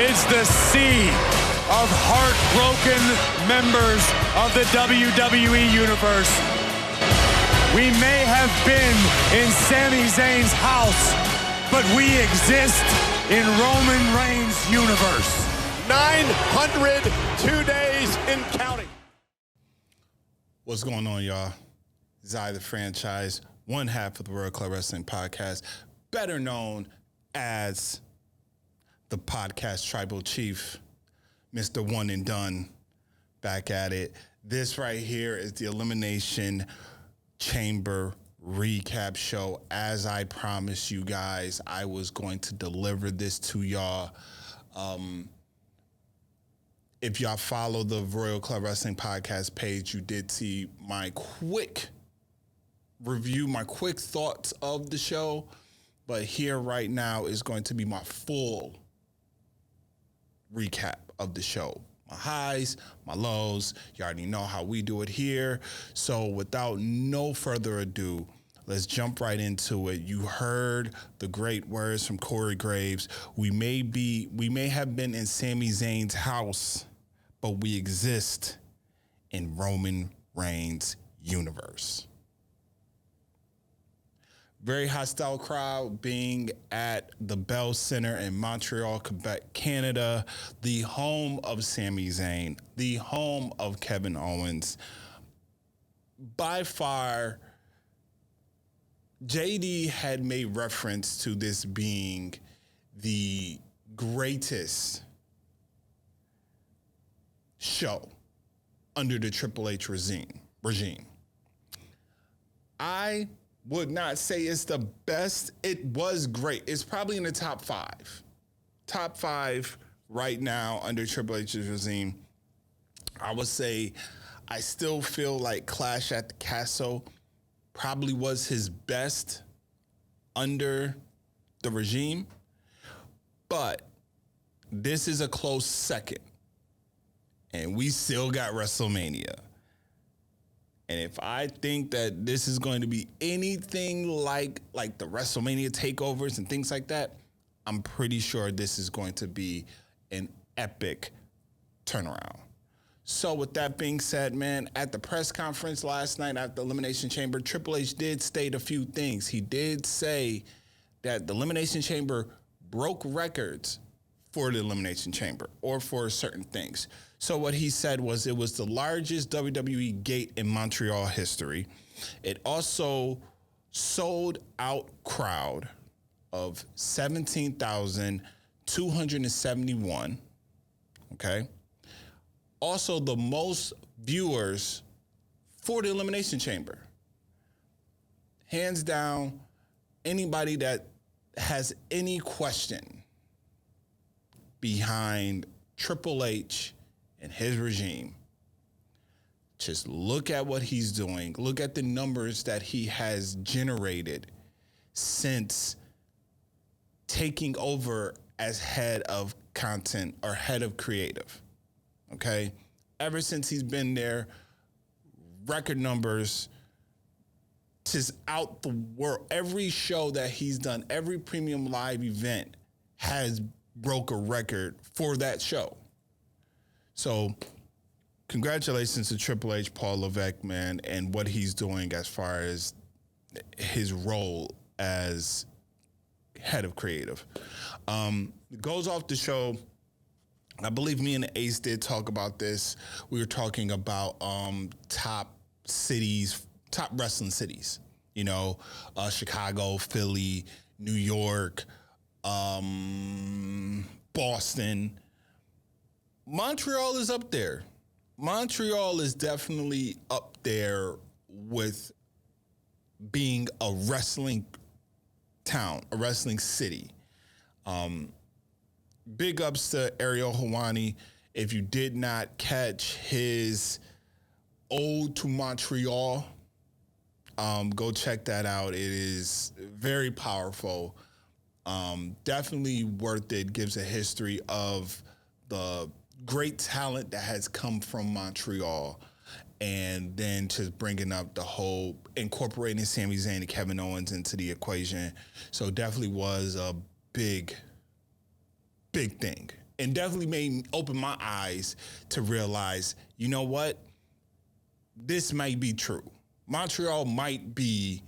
amidst the sea of heartbroken members of the WWE Universe. We may have been in Sami Zayn's house, but we exist in Roman Reigns' universe. 902 days and counting. What's going on, y'all? Zai the Franchise, one half of the Royal Club Wrestling Podcast, better known as the Podcast Tribal Chief, Mr. One and Done, back at it. This right here is the Elimination Chamber recap show. As I promised you guys, I was going to deliver this to y'all. If y'all follow the Royal Club Wrestling Podcast page, you did see my quick review, my quick thoughts of the show. But here right now is going to be my full recap of the show. My highs, my lows. You already know how we do it here. So without no further ado, let's jump right into it. You heard the great words from Corey Graves. We may have been in Sami Zayn's house, but we exist in Roman Reigns' universe. Very hostile crowd being at the Bell Center in Montreal, Quebec, Canada, the home of Sami Zayn, the home of Kevin Owens. By far, JD had made reference to this being the greatest show under the Triple H regime. I would not say it's the best. It was great. It's probably in the top five. Top five right now under Triple H's regime. I would say I still feel like Clash at the Castle probably was his best under the regime. But this is a close second. And we still got WrestleMania. And if I think that this is going to be anything like the WrestleMania takeovers and things like that, I'm pretty sure this is going to be an epic turnaround. So with that being said, man, at the press conference last night at the Elimination Chamber, Triple H did state a few things. He did say that the Elimination Chamber broke records for the Elimination Chamber or for certain things. So what he said was it was the largest WWE gate in Montreal history. It also sold out crowd of 17,271. Okay. Also the most viewers for the Elimination Chamber. Hands down, anybody that has any question behind Triple H and his regime, just look at what he's doing. Look at the numbers that he has generated since taking over as head of content or head of creative. Okay? Ever since he's been there, record numbers just out the world. Every show that he's done, every premium live event has broke a record for that show. So congratulations to Triple H, Paul Levesque, man, and what he's doing as far as his role as head of creative. Goes off the show, I believe me and Ace did talk about this. We were talking about top cities, top wrestling cities. You know, Chicago, Philly, New York, Boston. Montreal is up there. Montreal is definitely up there with being a wrestling town, a wrestling city. Big ups to Ariel Helwani. If you did not catch his Ode to Montreal, go check that out. It is very powerful. Definitely worth it. Gives a history of the great talent that has come from Montreal, and then just bringing up the whole, incorporating Sami Zayn and Kevin Owens into the equation. So definitely was a big thing and definitely made me open my eyes to realize, you know what? This might be true. Montreal might be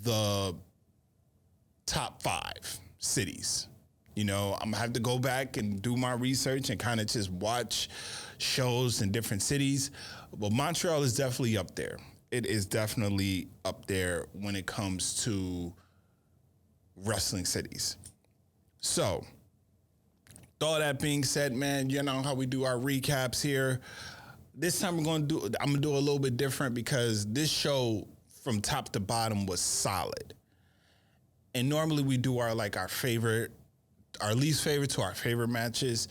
the top 5 cities. You know, I'm gonna have to go back and do my research and kind of just watch shows in different cities. But Montreal is definitely up there. It is definitely up there when it comes to wrestling cities. So, with all that being said, man, you know how we do our recaps here. This time I'm gonna do a little bit different because this show from top to bottom was solid. And normally we do our least favorite to our favorite matches.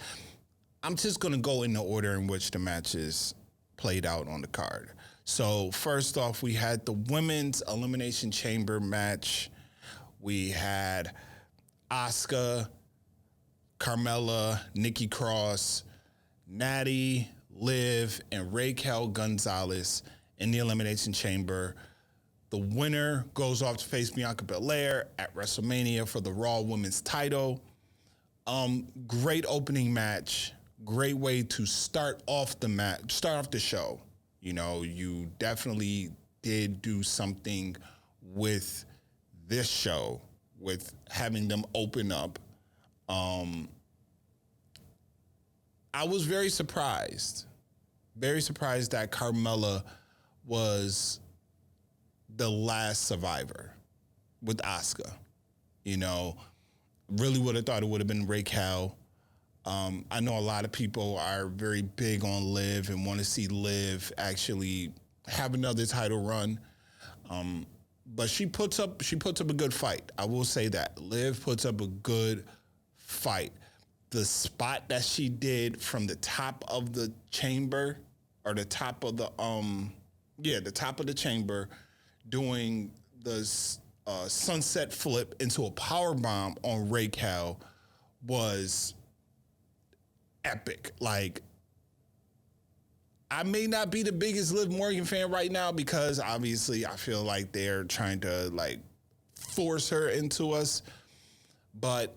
I'm just gonna go in the order in which the matches played out on the card. So first off, we had the women's Elimination Chamber match. We had Asuka, Carmella, Nikki Cross, Natty, Liv, and Raquel Gonzalez in the Elimination Chamber. The winner goes off to face Bianca Belair at WrestleMania for the Raw Women's title. Great opening match. Great way to start off the show. You know, you definitely did do something with this show, with having them open up. I was very surprised that Carmella was the last survivor with Asuka. You know, really would have thought it would have been Raquel. I know a lot of people are very big on Liv and want to see Liv actually have another title run. But she puts up a good fight. I will say that. Liv puts up a good fight. The spot that she did from the top of the chamber, or the top of the top of the chamber, doing the sunset flip into a power bomb on Raquel was epic. Like, I may not be the biggest Liv Morgan fan right now because obviously I feel like they're trying to like force her into us, but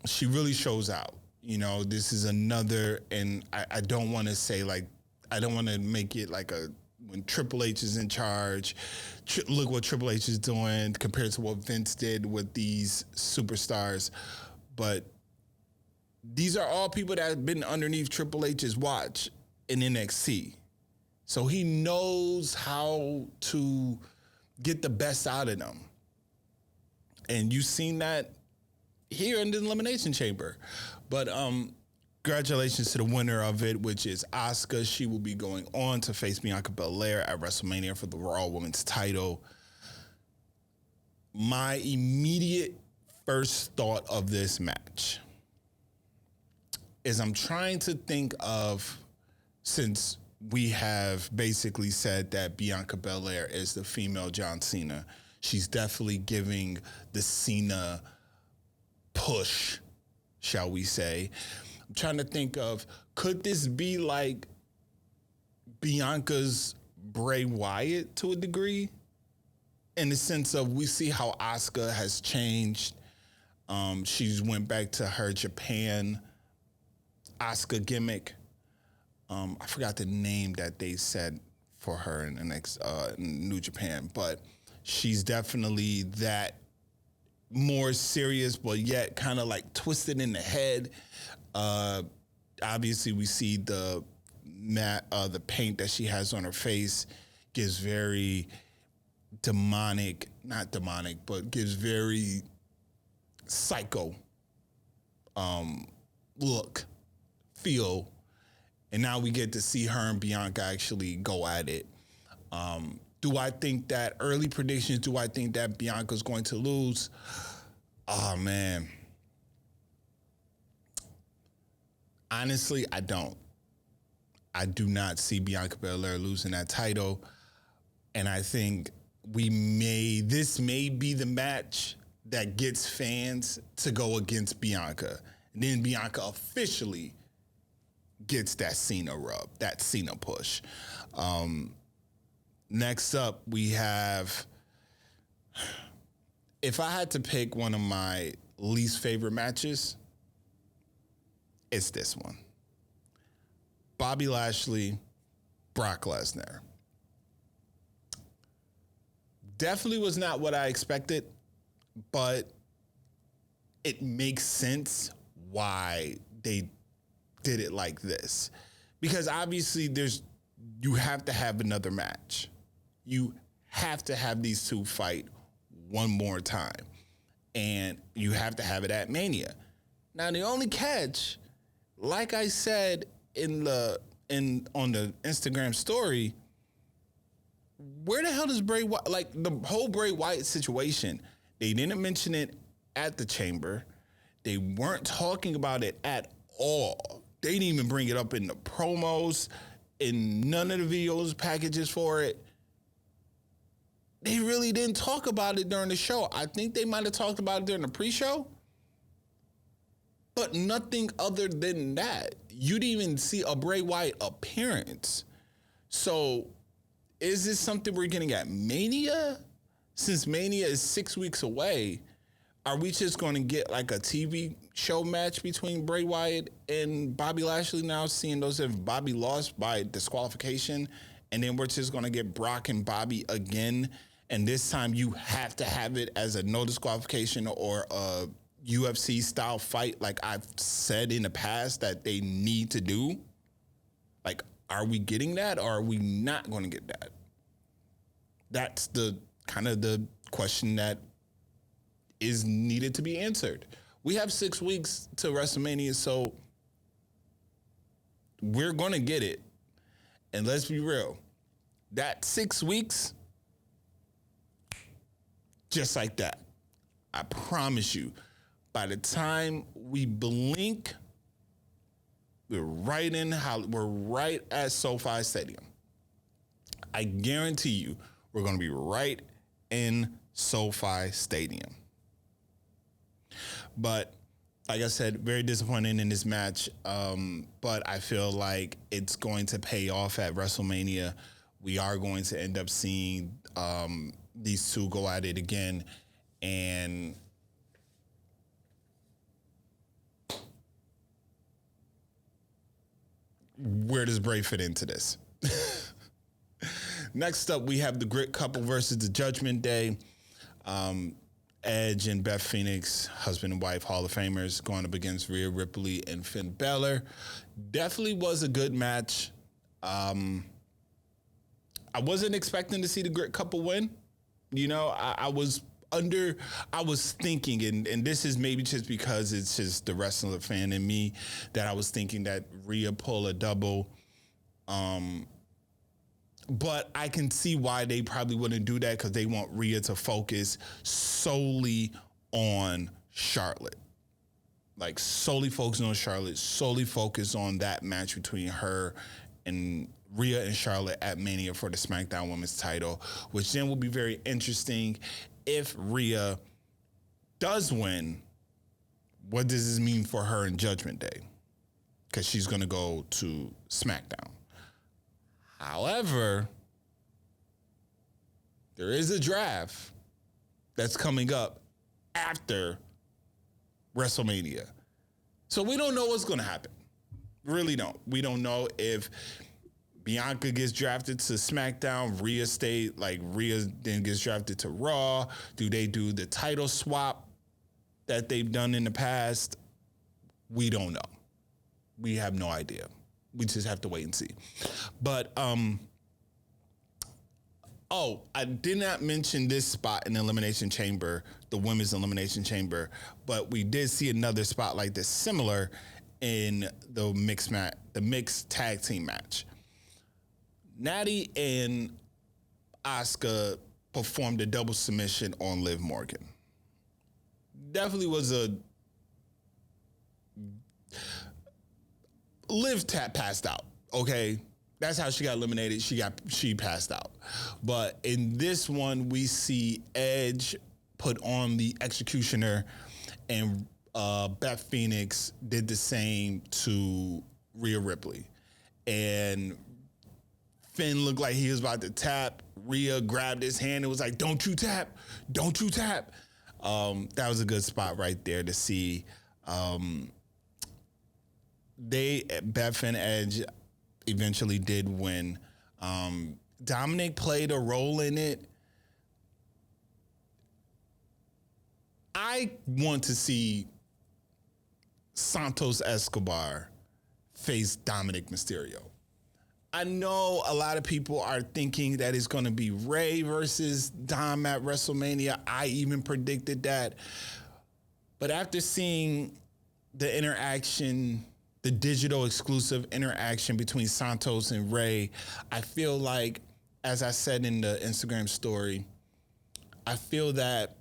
she really shows out. You know, this is another, and I don't want to say like, I don't want to make it like when Triple H is in charge, look what Triple H is doing compared to what Vince did with these superstars. But these are all people that have been underneath Triple H's watch in NXT. So he knows how to get the best out of them. And you've seen that here in the Elimination Chamber. But congratulations to the winner of it, which is Asuka. She will be going on to face Bianca Belair at WrestleMania for the Raw Women's title. My immediate first thought of this match is I'm trying to think of, since we have basically said that Bianca Belair is the female John Cena, she's definitely giving the Cena push, shall we say. I'm trying to think of, could this be like Bianca's Bray Wyatt to a degree? In the sense of, we see how Asuka has changed. She's went back to her Japan Asuka gimmick. I forgot the name that they said for her in the next New Japan, but she's definitely that more serious, but yet kind of like twisted in the head. Obviously, we see the paint that she has on her face gives very not demonic, but gives very psycho look, feel. And now we get to see her and Bianca actually go at it. Do I think that early predictions, do I think that Bianca's going to lose? Oh, man. Honestly, I don't. I do not see Bianca Belair losing that title. And I think this may be the match that gets fans to go against Bianca. And then Bianca officially gets that Cena rub, that Cena push. Next up, we have, if I had to pick one of my least favorite matches, It's this one. Bobby Lashley, Brock Lesnar. Definitely was not what I expected, but it makes sense why they did it like this. Because obviously you have to have another match. You have to have these two fight one more time. And you have to have it at Mania. Now the only catch, like I said on the Instagram story, where the hell does Bray Wyatt, like the whole Bray Wyatt situation, they didn't mention it at the Chamber. They weren't talking about it at all. They didn't even bring it up in the promos, in none of the videos, packages for it. They really didn't talk about it during the show. I think they might have talked about it during the pre-show, but nothing other than that. You didn't even see a Bray Wyatt appearance. So is this something we're getting at Mania? Since Mania is 6 weeks away, are we just going to get like a TV show match between Bray Wyatt and Bobby Lashley now, seeing those if Bobby lost by disqualification, and then we're just going to get Brock and Bobby again, and this time you have to have it as a no disqualification or a UFC style fight like I've said in the past that they need to do? Like, are we getting that or are we not going to get that? That's the kind of the question that is needed to be answered. We have 6 weeks to WrestleMania, so we're going to get it. And let's be real, that 6 weeks, just like that, I promise you, by the time we blink, we're right at SoFi Stadium. I guarantee you, we're going to be right in SoFi Stadium. But like I said, very disappointing in this match. But I feel like it's going to pay off at WrestleMania. We are going to end up seeing these two go at it again. And where does Bray fit into this? Next up, we have the Grit Couple versus the Judgment Day. Edge and Beth Phoenix, husband and wife Hall of Famers, going up against Rhea Ripley and Finn Balor. Definitely was a good match. I wasn't expecting to see the Grit Couple win. You know, I was thinking, and this is maybe just because it's just the wrestler fan in me, that I was thinking that Rhea pull a double. But I can see why they probably wouldn't do that, because they want Rhea to focus solely on Charlotte. Like, solely focus on Charlotte, solely focus on that match between her and Rhea and Charlotte at Mania for the SmackDown Women's title, which then will be very interesting. If Rhea does win, what does this mean for her in Judgment Day? Because she's going to go to SmackDown. However, there is a draft that's coming up after WrestleMania. So we don't know what's going to happen. Really don't. We don't know if Bianca gets drafted to SmackDown, Rhea then gets drafted to Raw. Do they do the title swap that they've done in the past? We don't know. We have no idea. We just have to wait and see. But, I did not mention this spot in the Elimination Chamber, the Women's Elimination Chamber, but we did see another spot like this similar in the mixed tag team match. Natty and Asuka performed a double submission on Liv Morgan. Definitely was a Liv passed out, okay? That's how she got eliminated. She passed out. But in this one, we see Edge put on the Executioner, and Beth Phoenix did the same to Rhea Ripley. And Finn looked like he was about to tap. Rhea grabbed his hand and was like, "Don't you tap. Don't you tap." That was a good spot right there to see Beth and Edge eventually did win. Dominic played a role in it. I want to see Santos Escobar face Dominic Mysterio. I know a lot of people are thinking that it's going to be Rey versus Dom at WrestleMania. I even predicted that. But after seeing the interaction, the digital exclusive interaction between Santos and Rey, I feel like, as I said in the Instagram story, I feel that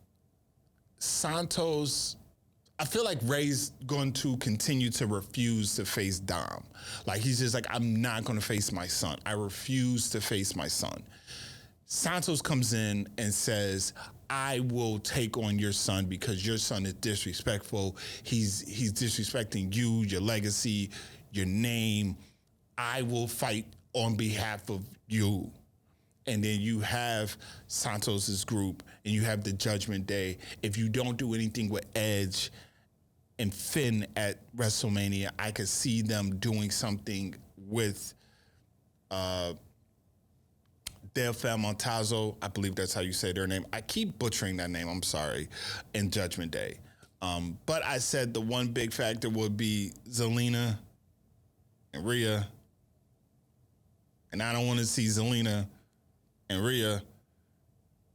I feel like Rey's going to continue to refuse to face Dom. Like, he's just like, I'm not going to face my son. I refuse to face my son. Santos comes in and says, I will take on your son because your son is disrespectful. He's disrespecting you, your legacy, your name. I will fight on behalf of you. And then you have Santos's group and you have the Judgment Day. If you don't do anything with Edge and Finn at WrestleMania, I could see them doing something with Del Montazo. I believe that's how you say their name. I keep butchering that name. I'm sorry. In Judgment Day. But I said the one big factor would be Zelina and Rhea. And I don't want to see Zelina and Rhea,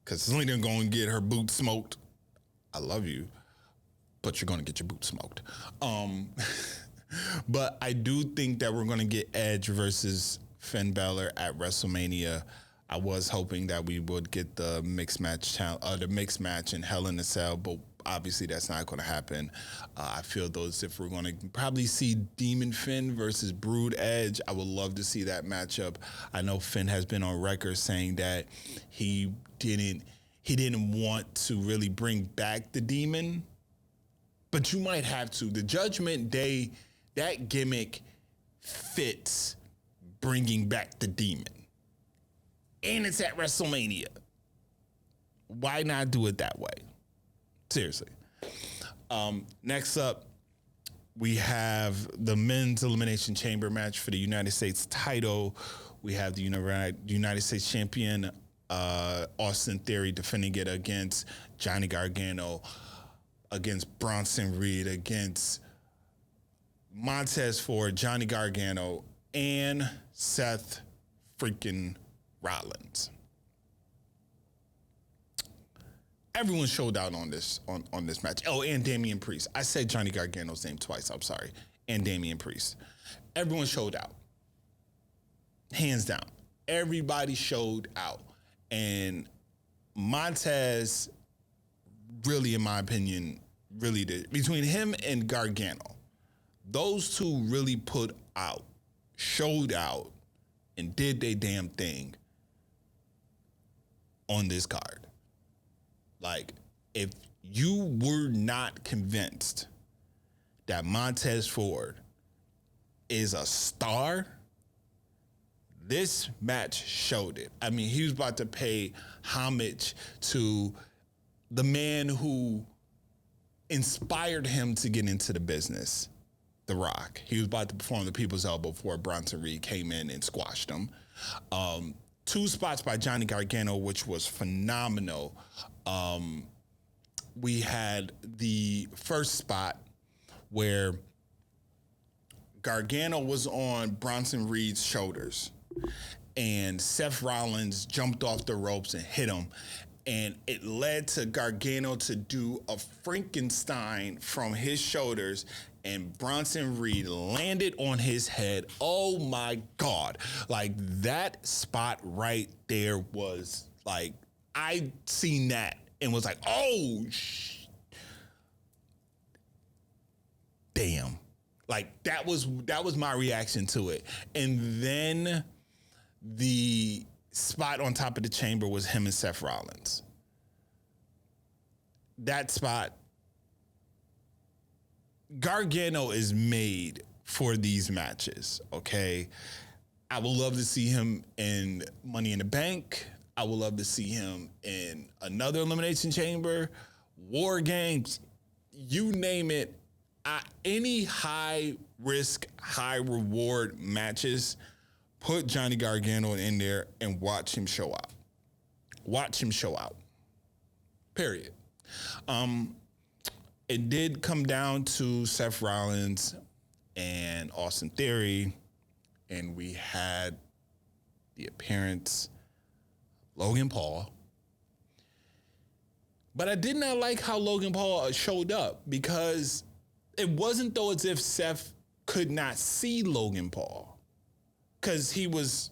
because Zelina going to get her boot smoked. I love you, but you're going to get your boot smoked. But I do think that we're going to get Edge versus Finn Balor at WrestleMania. I was hoping that we would get the mixed match in Hell in a Cell, but obviously that's not going to happen. I feel though as if we're going to probably see Demon Finn versus Brood Edge. I would love to see that matchup. I know Finn has been on record saying that he didn't want to really bring back the Demon, but you might have to. The Judgment Day, that gimmick fits bringing back the Demon. And it's at WrestleMania. Why not do it that way? Seriously. Next up, we have the men's Elimination Chamber match for the United States title. We have the United States champion, Austin Theory, defending it against Johnny Gargano, against Bronson Reed, against Montez Ford, Johnny Gargano, and Seth freaking Rollins. Everyone showed out on this match. Oh, and Damian Priest. I said Johnny Gargano's name twice. I'm sorry. And Damian Priest. Everyone showed out. Hands down. Everybody showed out. And Montez, really, in my opinion, really did. Between him and Gargano, those two really showed out, and did their damn thing on this card. Like, if you were not convinced that Montez Ford is a star, this match showed it. I mean, he was about to pay homage to the man who inspired him to get into the business, The Rock. He was about to perform the People's Elbow before Bronson Reed came in and squashed him. 2 spots by Johnny Gargano, which was phenomenal. We had the first spot where Gargano was on Bronson Reed's shoulders, and Seth Rollins jumped off the ropes and hit him, and it led to Gargano to do a Frankenstein from his shoulders, and Bronson Reed landed on his head. Oh my God. Like, that spot right there was like, I seen that and was like, oh, damn. Like, that was my reaction to it. And then the spot on top of the chamber was him and Seth Rollins. That spot, Gargano is made for these matches, okay? I would love to see him in Money in the Bank. I would love to see him in another Elimination Chamber, War Games, you name it. any high risk, high reward matches, put Johnny Gargano in there and watch him show out. Watch him show out. Period. It did come down to Seth Rollins and Austin Theory, and we had the appearance Logan Paul. But I did not like how Logan Paul showed up, because it wasn't though as if Seth could not see Logan Paul, because he was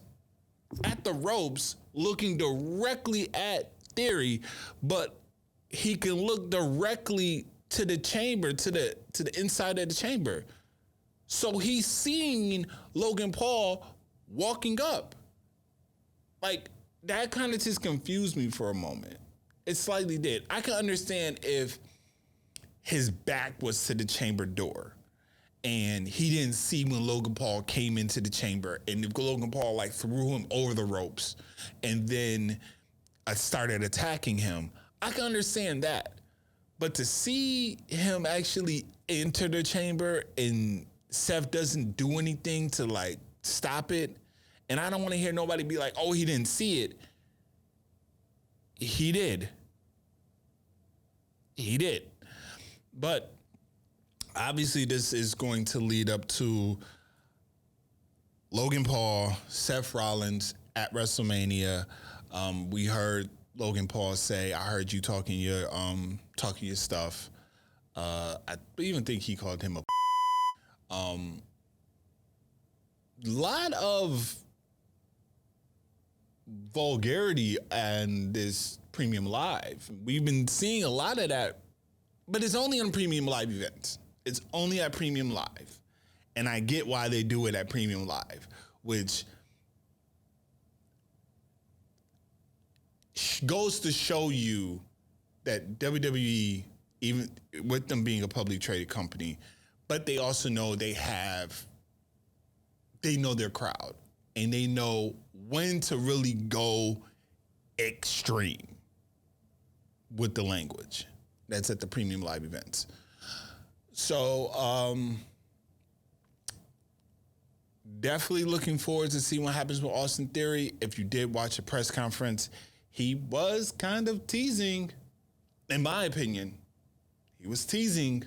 at the ropes looking directly at Theory, but he can look directly to the chamber, to the inside of the chamber. So he's seeing Logan Paul walking up. Like, that kind of just confused me for a moment. It slightly did. I can understand if his back was to the chamber door and he didn't see when Logan Paul came into the chamber, and if Logan Paul like threw him over the ropes and then started attacking him. I can understand that. But to see him actually enter the chamber and Seth doesn't do anything to like stop it, and I don't want to hear nobody be like, oh, he didn't see it. He did. He did. But obviously this is going to lead up to Logan Paul, Seth Rollins at WrestleMania. We heard Logan Paul say, I heard you talking your stuff. I even think he called him a lot of vulgarity and this Premium Live. We've been seeing a lot of that, but it's only on Premium Live events. It's only at Premium Live. And I get why they do it at Premium Live, which goes to show you that WWE, even with them being a publicly traded company, but they also know they know their crowd, and they know when to really go extreme with the language that's at the Premium Live events. So definitely looking forward to see what happens with Austin Theory. If you did watch the press conference, he was kind of teasing, in my opinion, he was teasing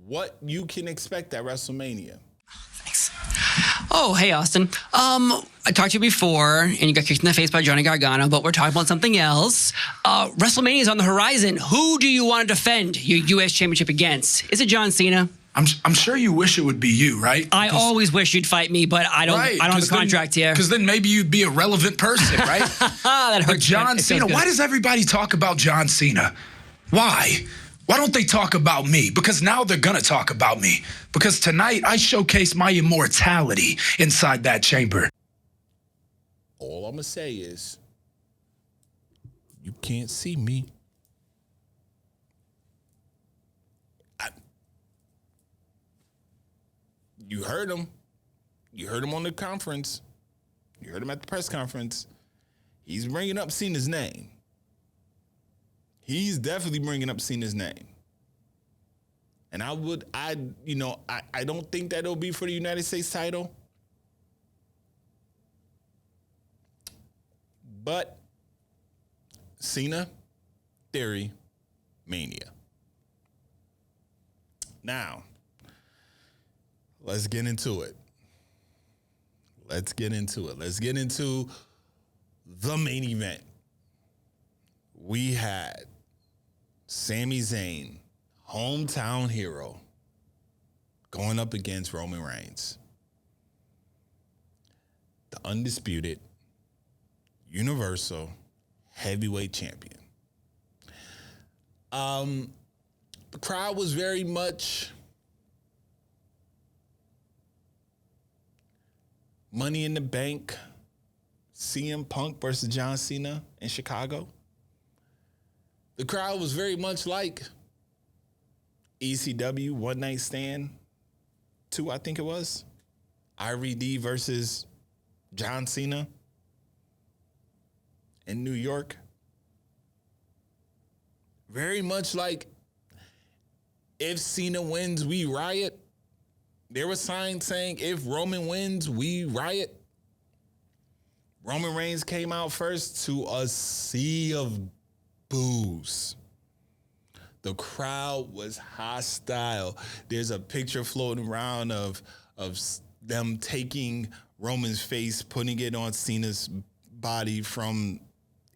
what you can expect at WrestleMania. Thanks. Oh, hey, Austin. I talked to you before, and you got kicked in the face by Johnny Gargano, but we're talking about something else. WrestleMania is on the horizon. Who do you want to defend your U.S. Championship against? Is it John Cena? I'm sure you wish it would be you, right? I always wish you'd fight me, but I don't have a contract here. Because then maybe you'd be a relevant person, right? That hurts. But John Cena, why does everybody talk about John Cena? Why? Why don't they talk about me? Because now they're going to talk about me. Because tonight I showcase my immortality inside that chamber. All I'm going to say is, you can't see me. You heard him. You heard him on the conference. You heard him at the press conference. He's bringing up Cena's name. He's definitely bringing up Cena's name. And I don't think that it'll be for the United States title. But Cena, Theory, Mania. Now, let's get into it. Let's get into the main event. We had Sami Zayn, hometown hero, going up against Roman Reigns, the undisputed Universal Heavyweight Champion. The crowd was very much Money in the Bank, CM Punk versus John Cena in Chicago. The crowd was very much like ECW One Night Stand 2, I think it was. RVD versus John Cena in New York. Very much like if Cena wins, we riot. There were signs saying if Roman wins, we riot. Roman Reigns came out first to a sea of boos. The crowd was hostile. There's a picture floating around of them taking Roman's face, putting it on Cena's body from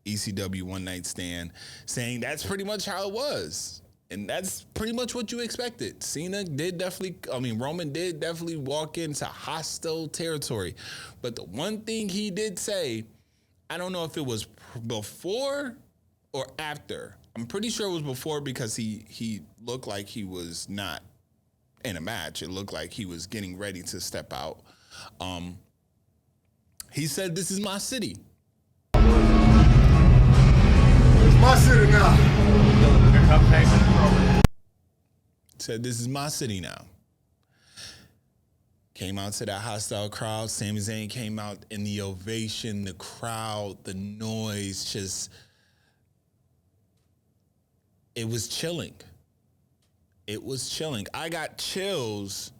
ECW One Night Stand, saying that's pretty much how it was. And that's pretty much what you expected. Roman did definitely walk into hostile territory. But the one thing he did say, I don't know if it was before or after. I'm pretty sure it was before because he looked like he was not in a match. It looked like he was getting ready to step out. He said, "This is my city." It's my city now. Said, "This is my city now." Came out to that hostile crowd. Sami Zayn came out in the ovation, the crowd, the noise, it was chilling. It was chilling. I got chills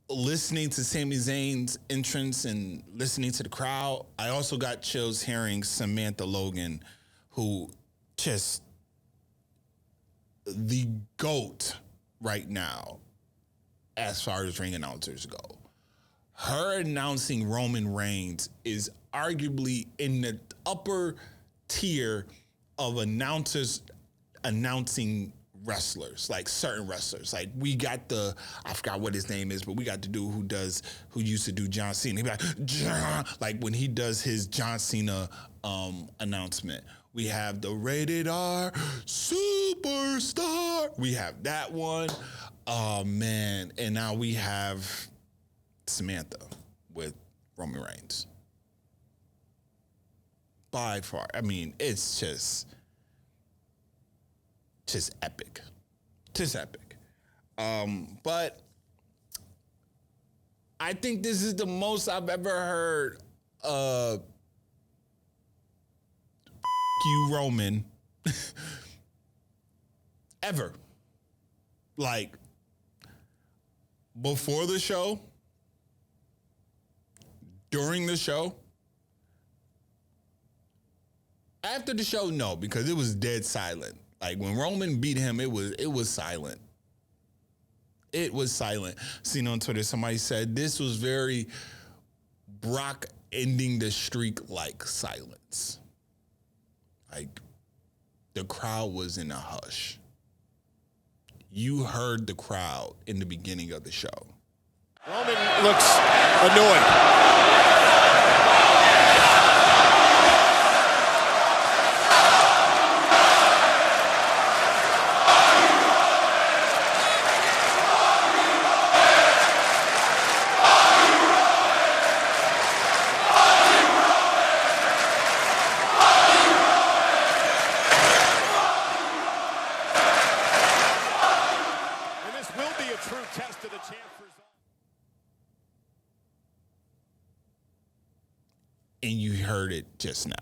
listening to Sami Zayn's entrance and listening to the crowd. I also got chills hearing Samantha Logan, who just the GOAT right now as far as ring announcers go. Her announcing Roman Reigns is arguably in the upper tier of announcers announcing wrestlers, like certain wrestlers. Like we got I forgot what his name is, but we got the dude who used to do John Cena. He be like, John, like when he does his John Cena announcement. We have the Rated R Superstar. We have that one. Oh, man. And now we have Samantha with Roman Reigns. By far. I mean, it's just epic. Just epic. But I think this is the most I've ever heard you, Roman, ever. Like, before the show, during the show, after the show, no, because it was dead silent. Like, when Roman beat him, it was silent. It was silent. Seen on Twitter, somebody said this was very Brock ending the streak like silence. Like, the crowd was in a hush. You heard the crowd in the beginning of the show. Roman looks annoyed. And you heard it just now.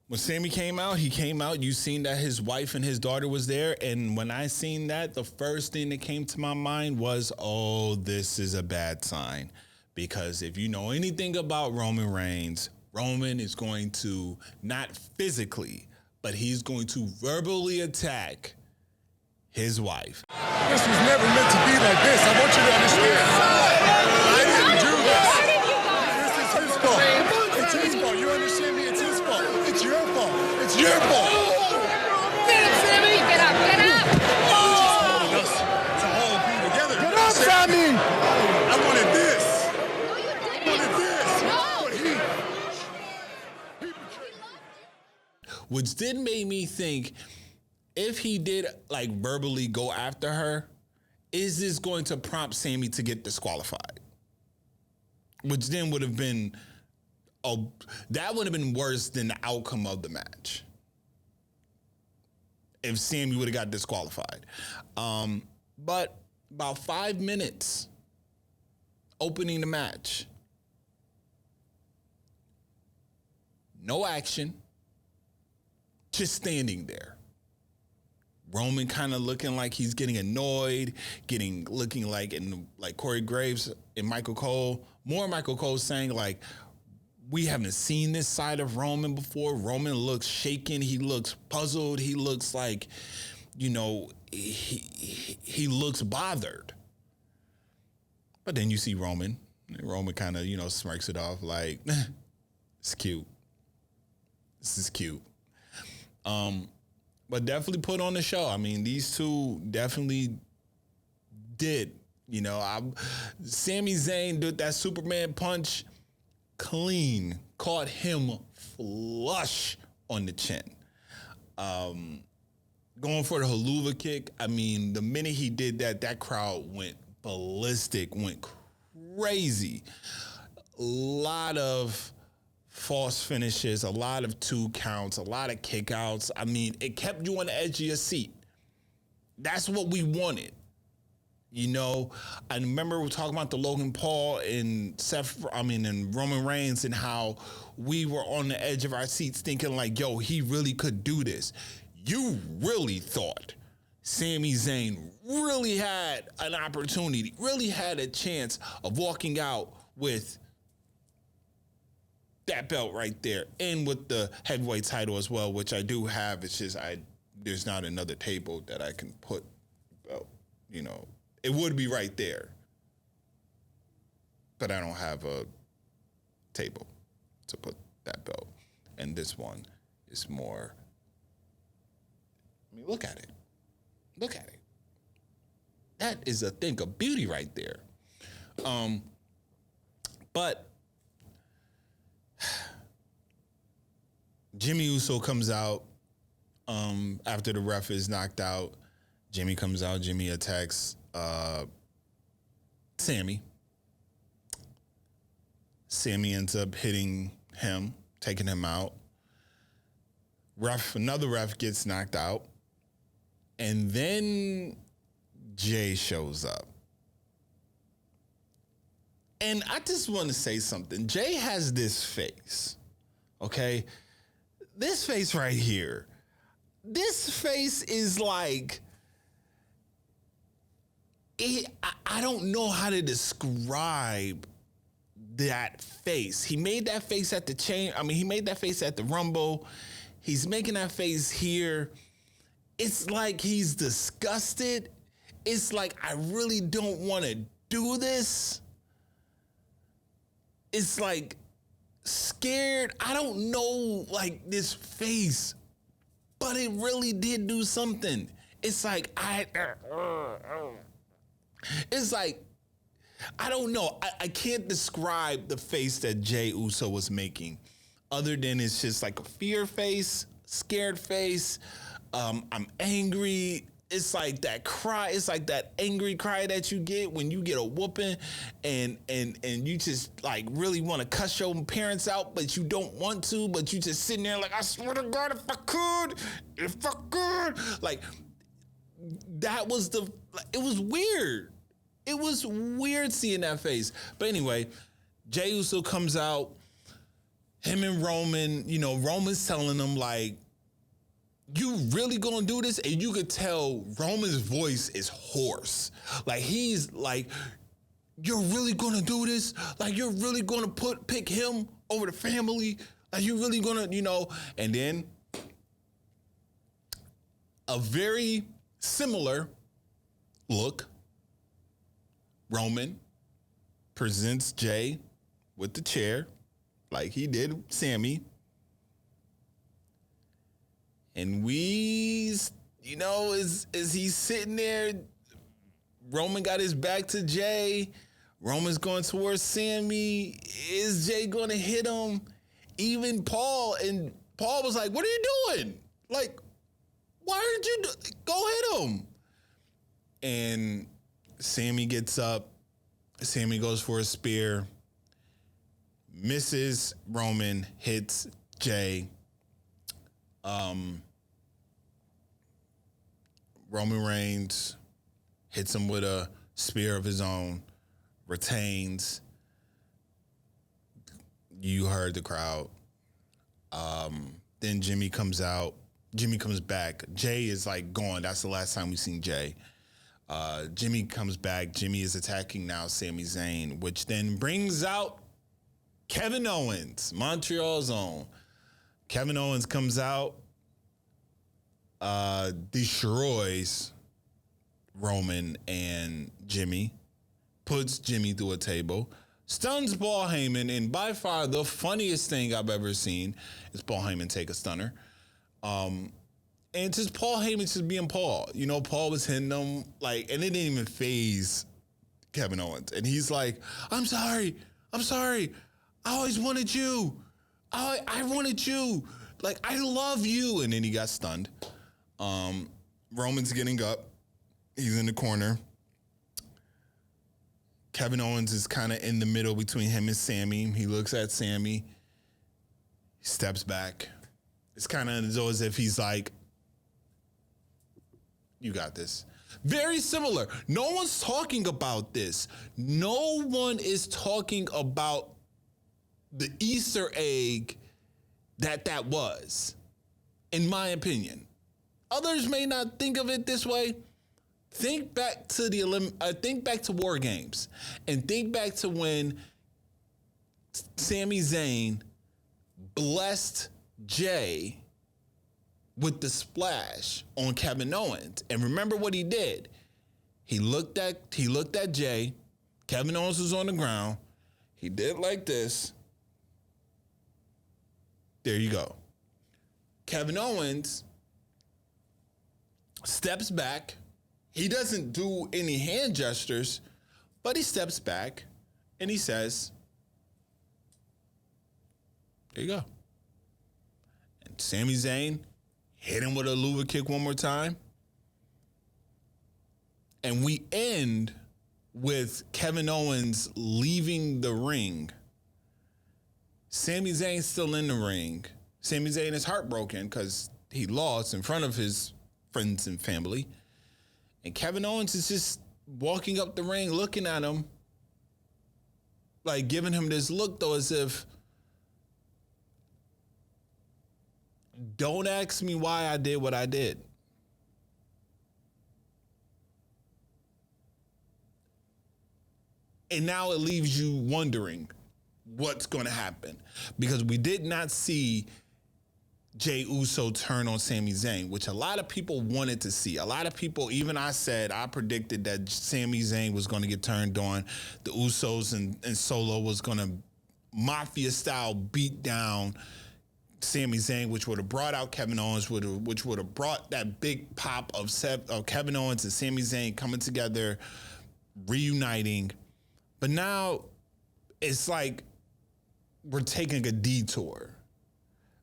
When Sami came out, you seen that his wife and his daughter was there. And when I seen that, the first thing that came to my mind was, oh, this is a bad sign. Because if you know anything about Roman Reigns, Roman is going to, not physically, but he's going to verbally attack his wife. This was never meant to be like this. I want you to understand. I didn't do this. This is his fault. It's his fault. You understand me? It's his fault. It's your fault. It's your fault. Get up, Sami! Get up! Get up! We just wanted us to all be together. Get up, Sami! I wanted this. I wanted this. But Which then made me think, if he did like verbally go after her, is this going to prompt Sami to get disqualified? Which then would have been, that would have been worse than the outcome of the match. If Sami would have got disqualified. But about 5 minutes opening the match. No action. just standing there. Roman kind of looking like he's getting annoyed, looking like Corey Graves and Michael Cole. More Michael Cole saying like, we haven't seen this side of Roman before. Roman looks shaken. He looks puzzled. He looks like, he looks bothered. But then you see Roman. Roman kind of, smirks it off like, it's cute. This is cute. But definitely put on the show. I mean, these two definitely did. Sami Zayn did that Superman punch clean, caught him flush on the chin. Going for the haluva kick. I mean, the minute he did that, that crowd went ballistic, went crazy. A lot of false finishes, a lot of 2 counts, a lot of kickouts. I mean, it kept you on the edge of your seat. That's what we wanted. I remember we were talking about the Logan Paul and and Roman Reigns and how we were on the edge of our seats thinking like, yo, he really could do this. You really thought Sami Zayn really had an opportunity, really had a chance of walking out with that belt right there, and with the heavyweight title as well, which I do have. It's just there's not another table that I can put belt. It would be right there, but I don't have a table to put that belt. And this one is more. I mean, look at it. Look at it. That is a thing of beauty right there. But Jimmy Uso comes out after the ref is knocked out. Jimmy comes out. Jimmy attacks Sami. Sami ends up hitting him, taking him out. Another ref gets knocked out. And then Jay shows up. And I just want to say something. Jay has this face, okay? This face right here. This face is like, I don't know how to describe that face. He made that face at he made that face at the Rumble. He's making that face here. It's like he's disgusted. It's like, I really don't want to do this. It's like scared. I don't know, like, this face, but it really did do something. It's like, it's like, I don't know. I can't describe the face that Jey Uso was making other than it's just like a fear face, scared face. I'm angry. It's like that cry. It's like that angry cry that you get when you get a whooping and you just like really want to cuss your parents out, but you don't want to, but you just sitting there like, I swear to God, if I could. Like, that was it was weird. It was weird seeing that face. But anyway, Jey Uso comes out, him and Roman, Roman's telling him like, you really gonna do this? And you could tell Roman's voice is hoarse. Like, he's like, you're really gonna do this? Like, you're really gonna pick him over the family? Like, you're really gonna, and then a very similar look. Roman presents Jay with the chair like he did Sami. And as he's sitting there, Roman got his back to Jay. Roman's going towards Sami. Is Jay going to hit him? Even Paul was like, what are you doing? Like, why did you go hit him? And Sami gets up. Sami goes for a spear. Misses Roman, hits Jay. Roman Reigns hits him with a spear of his own, retains. You heard the crowd. Then Jimmy comes out. Jimmy comes back. Jay is like gone. That's the last time we've seen Jay. Jimmy comes back. Jimmy is attacking now Sami Zayn, which then brings out Kevin Owens, Montreal's own. Kevin Owens comes out, destroys Roman and Jimmy, puts Jimmy through a table, stuns Paul Heyman, and by far the funniest thing I've ever seen is Paul Heyman take a stunner. And just Paul Heyman just being Paul. You know, Paul was hitting him, like, and it didn't even faze Kevin Owens. And he's like, I'm sorry. I always wanted you. I wanted you. Like, I love you. And then he got stunned. Roman's getting up. He's in the corner. Kevin Owens is kind of in the middle between him and Sami. He looks at Sami. He steps back. It's kind of as if he's like, you got this. Very similar. No one's talking about this. No one is talking about the Easter egg that was, in my opinion. Others may not think of it this way. Think back to War Games, and think back to when Sami Zayn blessed Jay with the splash on Kevin Owens. And remember what he did. He looked at Jay. Kevin Owens was on the ground. He did like this. There you go. Kevin Owens steps back. He doesn't do any hand gestures, but he steps back and he says, there you go. And Sami Zayn hit him with a louver kick one more time. And we end with Kevin Owens leaving the ring. Sami Zayn's still in the ring. Sami Zayn is heartbroken because he lost in front of his friends and family. And Kevin Owens is just walking up the ring, looking at him, like giving him this look, though, as if, don't ask me why I did what I did. And now it leaves you wondering what's going to happen, because we did not see Jey Uso turn on Sami Zayn, which a lot of people wanted to see. A lot of people, even I predicted that Sami Zayn was going to get turned on. The Usos and Solo was going to mafia style beat down Sami Zayn, which would have brought out Kevin Owens, which would have brought that big pop of Kevin Owens and Sami Zayn coming together, reuniting. But now it's like we're taking a detour,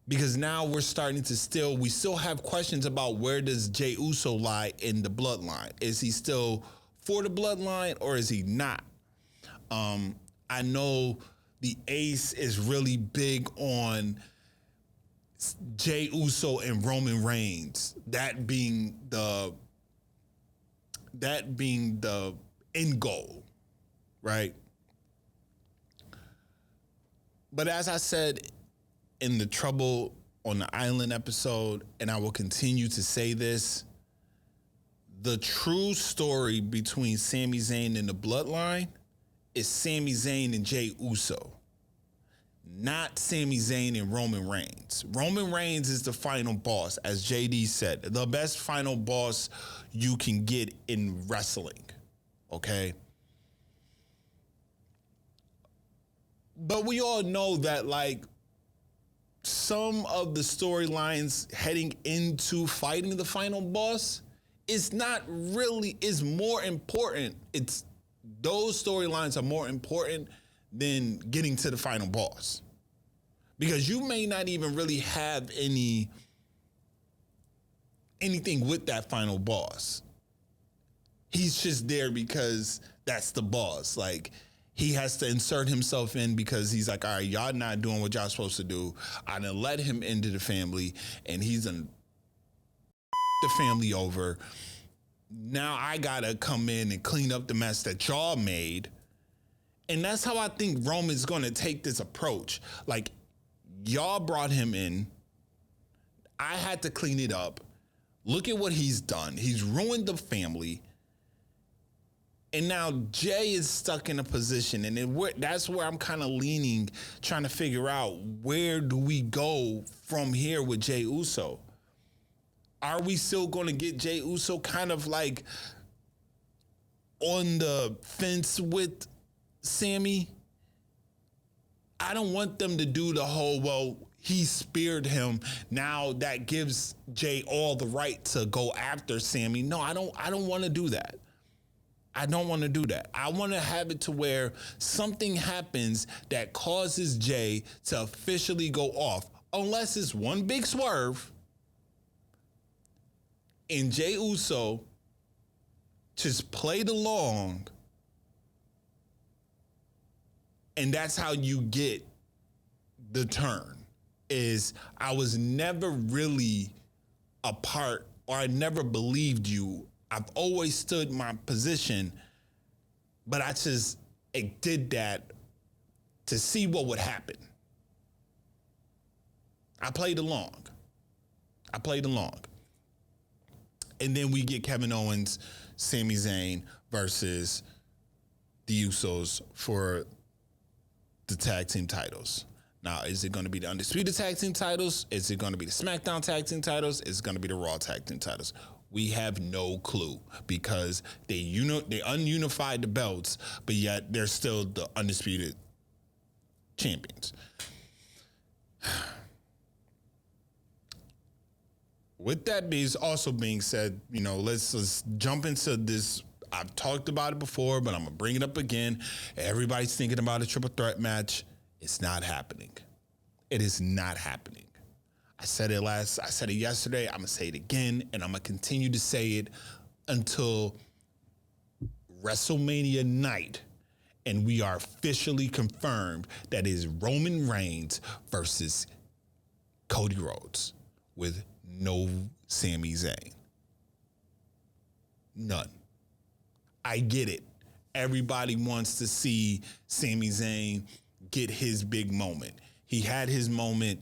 because now we're starting to we still have questions about where does Jey Uso lie in the bloodline. Is he still for the bloodline or is he not? I know the Ace is really big on Jey Uso and Roman Reigns, that being the end goal, right? But as I said in the Trouble on the Island episode, and I will continue to say this, the true story between Sami Zayn and the Bloodline is Sami Zayn and Jey Uso, not Sami Zayn and Roman Reigns. Roman Reigns is the final boss, as JD said, the best final boss you can get in wrestling, okay? But we all know that, like, some of the storylines heading into fighting the final boss is more important. Those storylines are more important than getting to the final boss, because you may not even really have anything with that final boss. He's just there because that's the boss. Like, he has to insert himself in because he's like, all right, y'all not doing what y'all supposed to do. I done let him into the family, and he's done the family over. Now I gotta come in and clean up the mess that y'all made. And that's how I think Roman's gonna take this approach. Like, y'all brought him in. I had to clean it up. Look at what he's done. He's ruined the family. And now Jay is stuck in a position, and that's where I'm kind of leaning, trying to figure out where do we go from here with Jay Uso? Are we still going to get Jay Uso kind of like on the fence with Sami? I don't want them to do the whole, well, he speared him. Now that gives Jay all the right to go after Sami. No, I don't want to do that. I don't want to do that. I want to have it to where something happens that causes Jay to officially go off, unless it's one big swerve and Jay Uso just played along, and that's how you get the turn. Is I was never really a part, or I never believed you. I've always stood my position, but I did that to see what would happen. I played along. And then we get Kevin Owens, Sami Zayn versus the Usos for the tag team titles. Now, is it going to be the Undisputed Tag Team titles? Is it going to be the SmackDown Tag Team titles? Is it going to be the Raw Tag Team titles? We have no clue, because they ununified the belts, but yet they're still the Undisputed champions. With that being said, let's jump into this. I've talked about it before, but I'm going to bring it up again. Everybody's thinking about a triple threat match. It's not happening. It is not happening. I said it yesterday. I'm going to say it again, and I'm going to continue to say it until WrestleMania night, and we are officially confirmed that it is Roman Reigns versus Cody Rhodes with no Sami Zayn. None. I get it. Everybody wants to see Sami Zayn get his big moment. He had his moment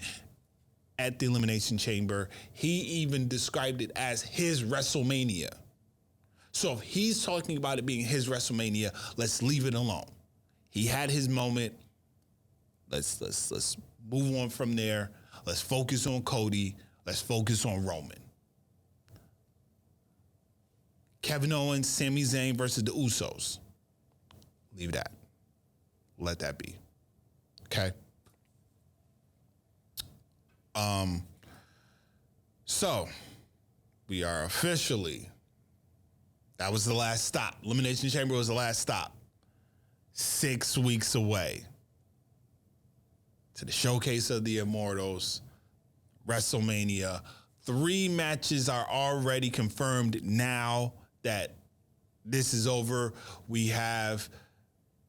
at the Elimination Chamber. He even described it as his WrestleMania. So if he's talking about it being his WrestleMania, let's leave it alone. He had his moment. Let's move on from there. Let's focus on Cody. Let's focus on Roman. Kevin Owens, Sami Zayn versus the Usos. Leave that. Let that be. Okay? So we are officially, that was the last stop. Elimination Chamber was the last stop. 6 weeks away to the showcase of the Immortals, WrestleMania. 3 matches are already confirmed now that this is over. We have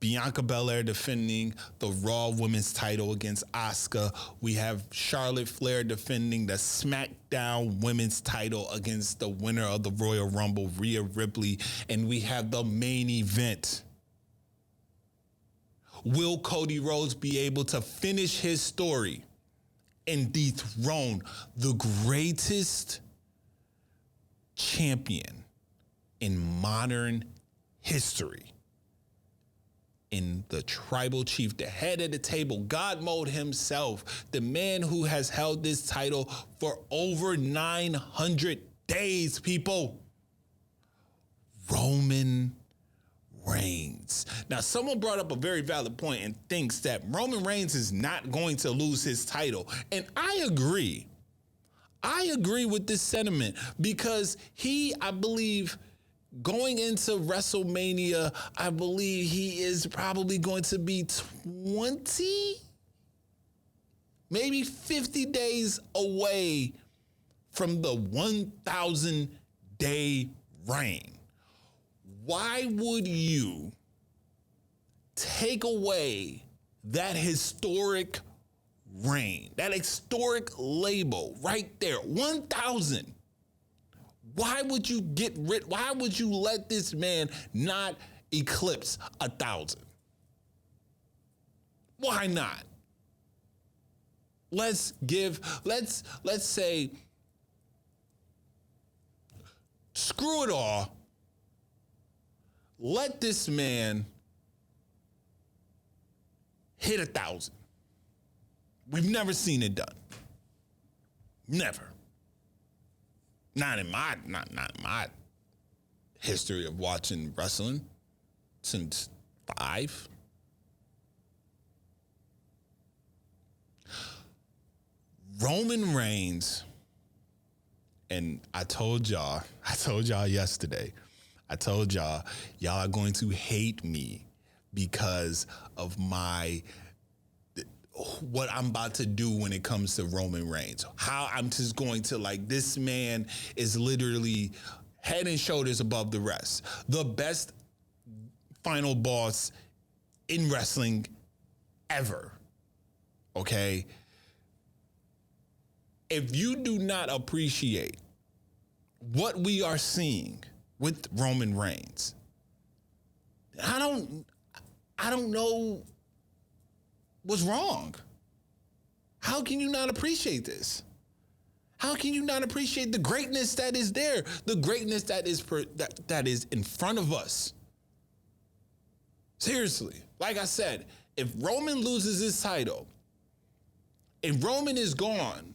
Bianca Belair defending the Raw Women's title against Asuka. We have Charlotte Flair defending the SmackDown Women's title against the winner of the Royal Rumble, Rhea Ripley. And we have the main event. Will Cody Rhodes be able to finish his story and dethrone the greatest champion in modern history? In the tribal chief, the head of the table, God mode himself, the man who has held this title for over 900 days, people. Roman Reigns. Now, someone brought up a very valid point and thinks that Roman Reigns is not going to lose his title. And I agree. I agree with this sentiment, because I believe, going into WrestleMania, I believe he is probably going to be 20, maybe 50 days away from the 1,000-day reign. Why would you take away that historic reign, that historic label right there, 1,000? Why would you why would you let this man not eclipse 1,000? Why not? Let's say screw it all. Let this man hit 1,000. We've never seen it done. Never. Not in my history of watching wrestling since 5. Roman Reigns, and I told y'all yesterday, y'all are going to hate me because of what I'm about to do when it comes to Roman Reigns. How I'm just going to, like, this man is literally head and shoulders above the rest. The best final boss in wrestling ever. Okay? If you do not appreciate what we are seeing with Roman Reigns, I don't know what's wrong. How can you not appreciate this? How can you not appreciate the greatness that is there? The greatness that is in front of us. Seriously. Like I said, if Roman loses his title, if Roman is gone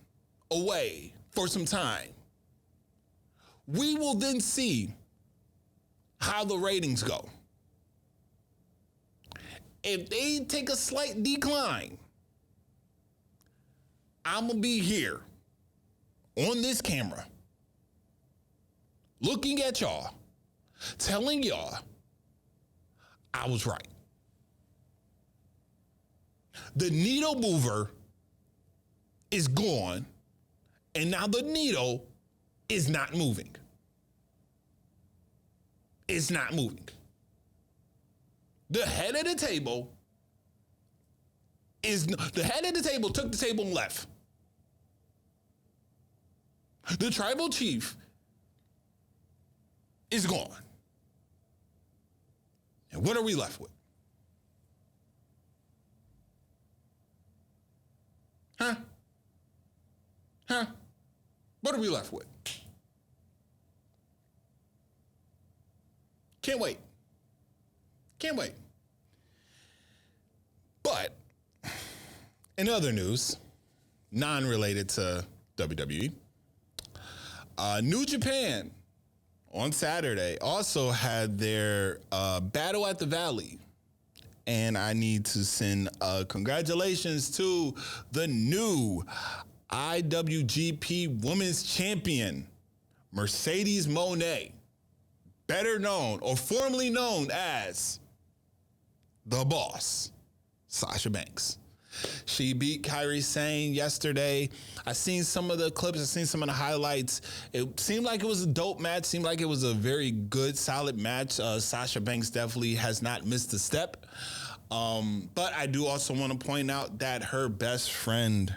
away for some time, we will then see how the ratings go. If they take a slight decline, I'm going to be here on this camera looking at y'all, telling y'all I was right. The needle mover is gone, and now the needle is not moving. It's not moving. The head of the table took the table and left. The tribal chief is gone. And what are we left with? Huh? What are we left with? Can't wait. But in other news, non-related to WWE, New Japan on Saturday also had their Battle at the Valley. And I need to send congratulations to the new IWGP Women's Champion, Mercedes Moné, better known or formerly known as The Boss, Sasha Banks. She beat Kairi Sane yesterday. I seen some of the clips. I seen some of the highlights. It seemed like it was a dope match. Seemed like it was a very good, solid match. Sasha Banks definitely has not missed a step. But I do also want to point out that her best friend,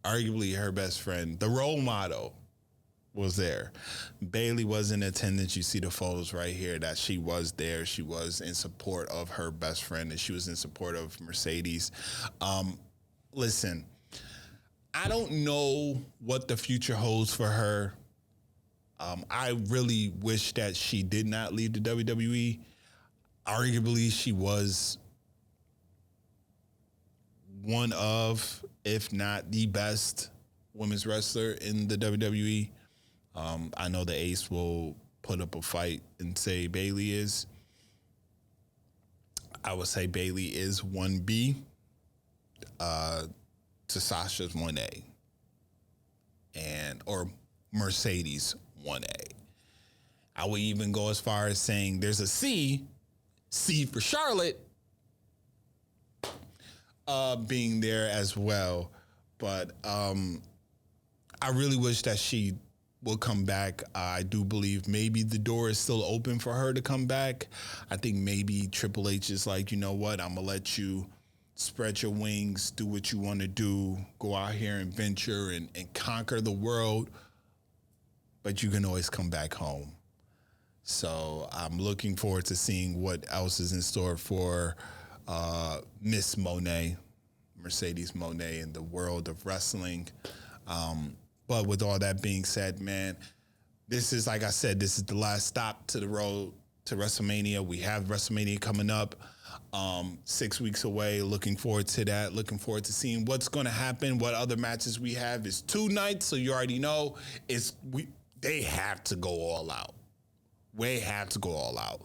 arguably her best friend, the role model, was there. Bayley was in attendance. You see the photos right here that she was there. She was in support of her best friend, and she was in support of Mercedes. Listen, I don't know what the future holds for her. I really wish that she did not leave the WWE. Arguably, she was one of, if not the best women's wrestler in the WWE. I know the Ace will put up a fight and say Bayley is. I would say Bayley is 1B to Sasha's 1A. Or Mercedes 1A. I would even go as far as saying there's a C for Charlotte being there as well. But I really wish that she will come back. I do believe maybe the door is still open for her to come back. I think maybe Triple H is like, you know what, I'm going to let you spread your wings, do what you want to do, go out here and venture and conquer the world, but you can always come back home. So I'm looking forward to seeing what else is in store for Miss Moné, Mercedes Moné, in the world of wrestling. But with all that being said, man, this is, like I said, this is the last stop to the road to WrestleMania. We have WrestleMania coming up 6 weeks away. Looking forward to that. Looking forward to seeing what's going to happen, what other matches we have. It's 2 nights, so you already know they have to go all out. They have to go all out.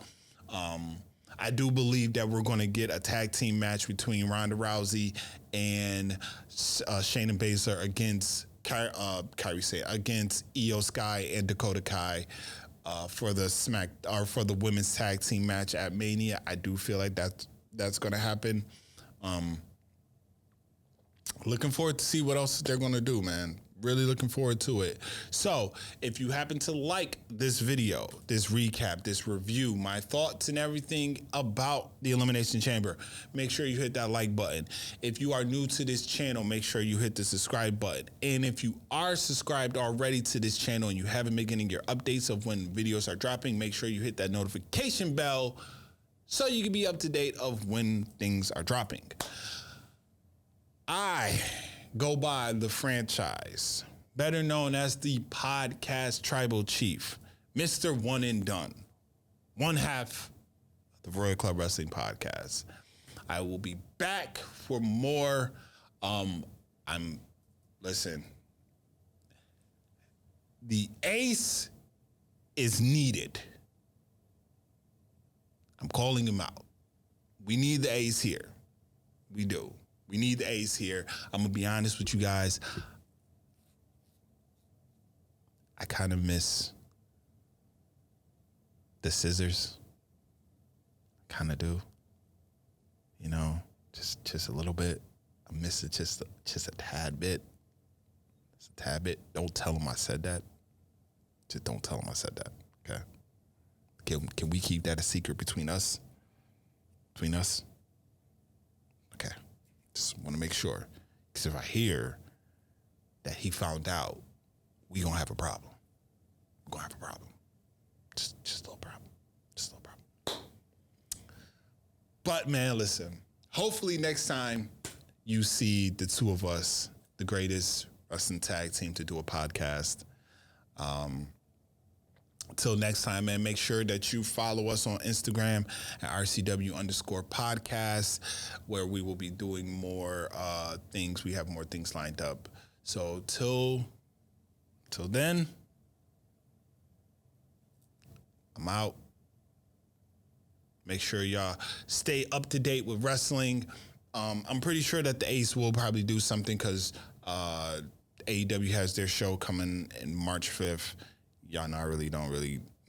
I do believe that we're going to get a tag team match between Ronda Rousey and Shayna Baszler against Kairi Sane, against Io Sky and Dakota Kai for the women's tag team match at Mania. I do feel like that's going to happen. Looking forward to see what else they're going to do, man. Really looking forward to it. So if you happen to like this video, this recap, this review, my thoughts and everything about the Elimination Chamber, make sure you hit that like button. If you are new to this channel, make sure you hit the subscribe button. And if you are subscribed already to this channel and you haven't been getting your updates of when videos are dropping, make sure you hit that notification bell so you can be up to date of when things are dropping. I go by the franchise, better known as the podcast tribal chief, Mr. One and Done, one half of the Royal Club Wrestling Podcast. I will be back for more. Listen, the ace is needed. I'm calling him out. We need the ace here. We do. We need the ace here. I'm going to be honest with you guys. I kind of miss the scissors. Kind of do. You know, just a little bit. I miss it just a tad bit. Just a tad bit. Don't tell him I said that. Just don't tell him I said that, okay? Can we keep that a secret between us? Between us? Okay. Just want to make sure, because if I hear that he found out, we gonna have a problem. We're gonna have a problem. Just a little problem. Just a little problem. But man, listen. Hopefully next time you see the two of us, the greatest wrestling tag team to do a podcast. Until next time, man, make sure that you follow us on Instagram at RCW_podcast, where we will be doing more things. We have more things lined up. So till then, I'm out. Make sure y'all stay up to date with wrestling. I'm pretty sure that the Ace will probably do something because AEW has their show coming in March 5th. Y'all know I really don't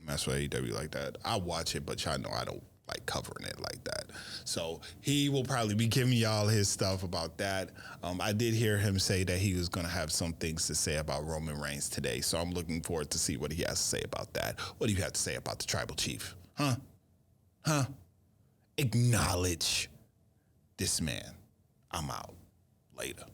mess with AEW like that. I watch it, but y'all know I don't like covering it like that. So he will probably be giving y'all his stuff about that. I did hear him say that he was going to have some things to say about Roman Reigns today. So I'm looking forward to see what he has to say about that. What do you have to say about the tribal chief? Huh? Acknowledge this man. I'm out. Later.